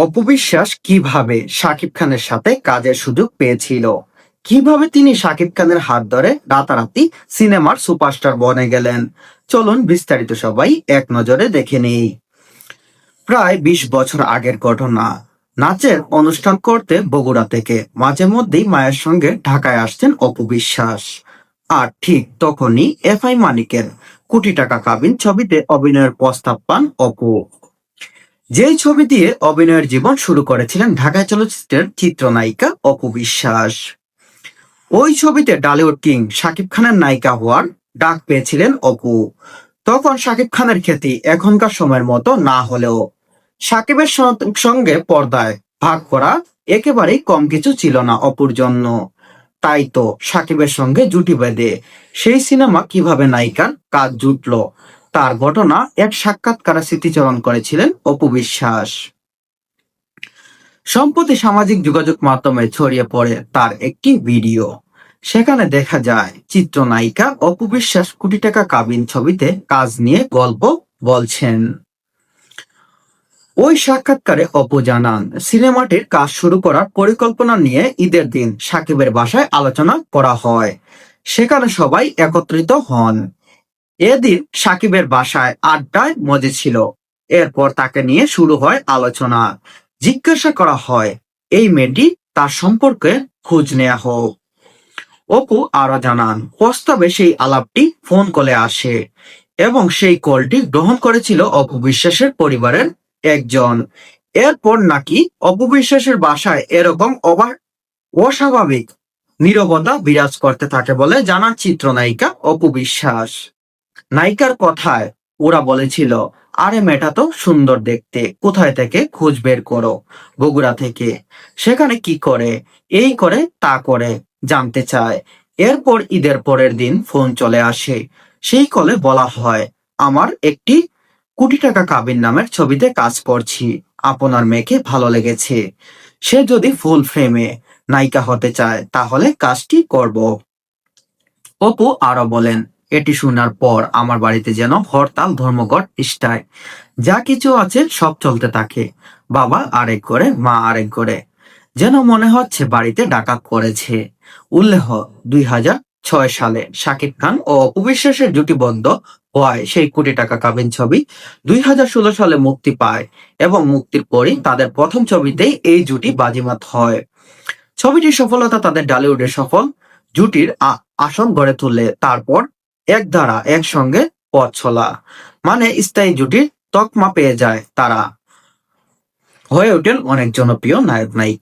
অপু বিশ্বাস কিভাবে শাকিব খানের সাথে কাজের সুযোগ পেয়েছিল, কিভাবে তিনি শাকিব খানের হাত ধরে রাতারাতি সিনেমার সুপারস্টার বনে গেলেন। চলুন বিস্তারিত সবাই এক নজরে দেখে নেই। প্রায় ২০ বছর আগের ঘটনা। নাচের অনুষ্ঠান করতে বগুড়া থেকে মাঝে মধ্যেই মায়ের সঙ্গে ঢাকায় আসতেন অপু বিশ্বাস। আর ঠিক তখনই এফআই মানিকের কোটি টাকা কাবিন ছবিতে অভিনয়ের প্রস্তাব পান অপু। যেই ছবি দিয়ে অভিনয়ের জীবন শুরু করেছিলেন ঢাকাই চলচ্চিত্রের চিত্রনায়িকা অপু বিশ্বাস। ওই ছবিতে ডালিউড কিং শাকিব খানের নায়িকা হওয়ার ডাক পেয়েছিলেন অপু। তখন শাকিব খানের খ্যাতি এখনকার সময়ের মতো না হলেও সাকিবের সঙ্গে পর্দায় ভাগ করা একেবারেই কম কিছু ছিল না অপুর জন্য। তাই তো সাকিবের সঙ্গে জুটি বেঁধে সেই সিনেমা কিভাবে নায়িকার কাজ জুটলো তার ঘটনা এক সাক্ষাৎকারে স্মৃতিচারণ করেছিলেন অপু বিশ্বাস। সম্প্রতি সামাজিক যোগাযোগ মাধ্যমে ছড়িয়ে পড়ে তার একটি ভিডিও। সেখানে দেখা যায় চিত্রনায়িকা অপু বিশ্বাস কোটি টাকা কাবিন ছবিতে কাজ নিয়ে গল্প বলছেন। ওই সাক্ষাৎকারে অপু জানান, সিনেমাটির কাজ শুরু করার পরিকল্পনা নিয়ে ঈদের দিন সাকিবের বাসায় আলোচনা করা হয়। সেখানে সবাই একত্রিত হন। এদিন সাকিবের বাসায় আড্ডায় মজে ছিল। এরপর তাকে নিয়ে শুরু হয় আলোচনা। জিজ্ঞাসা করা হয় এই মেয়েটি, তার সম্পর্কে খোঁজ নেওয়া হোক। অপু আরো জানান, প্রস্তাবে সেই আলাপটি ফোন কলে আসে এবং সেই কলটি গ্রহণ করেছিল অপু বিশ্বাসের পরিবারের একজন। এরপর নাকি অপু বিশ্বাসের বাসায় এরকম অস্বাভাবিক নীরবতা বিরাজ করতে থাকে বলে জানান চিত্রনায়িকা অপু বিশ্বাস। নায়িকার কথায় ওরা বলেছিল, আরে মেয়েটা তো সুন্দর দেখতে, কোথায় থেকে খোঁজ বের করো। বগুড়া থেকে। সেখানে কি করে, এই করে তা করে জানতে চায়। এরপর ঈদের পরের দিন ফোন চলে আসে। সেই কলে বলা হয়, আমার একটি কোটি টাকা কাবিন নামের ছবিতে কাজ করছি, আপনার মেয়েকে ভালো লেগেছে। সে যদি ফুল ফ্রেমে নায়িকা হতে চায় তাহলে কাজটি করব। অপু আরো বলেন, এটি শোনার পর আমার বাড়িতে যেন হরতাল ধর্মঘট স্টাইল, যা কিছু আছে সব চলতে থাকে। বাবা আরেক করে, মা আরেক করে, যেন মনে হচ্ছে বাড়িতে ডাকাত পড়েছে। উল্লেখ, ২০০৬ সালে শাকিব খান ও অপু বিশ্বাসের জুটিবদ্ধ হওয়ায় সেই কোটি টাকা কাবিন ছবি ২০১৬ সালে মুক্তি পায় এবং মুক্তির পরই তাদের প্রথম ছবিতেই এই জুটি বাজিমাত হয়। ছবিটির সফলতা তাদের ডালিউডের সফল জুটির আসন গড়ে তুলে। তারপর এক ধারা একসঙ্গে পথ চলা মানে স্থায়ী জুটির তকমা পেয়ে যায় তারা, হয়ে ওঠেন অনেক জনপ্রিয় নায়ক নায়িকা।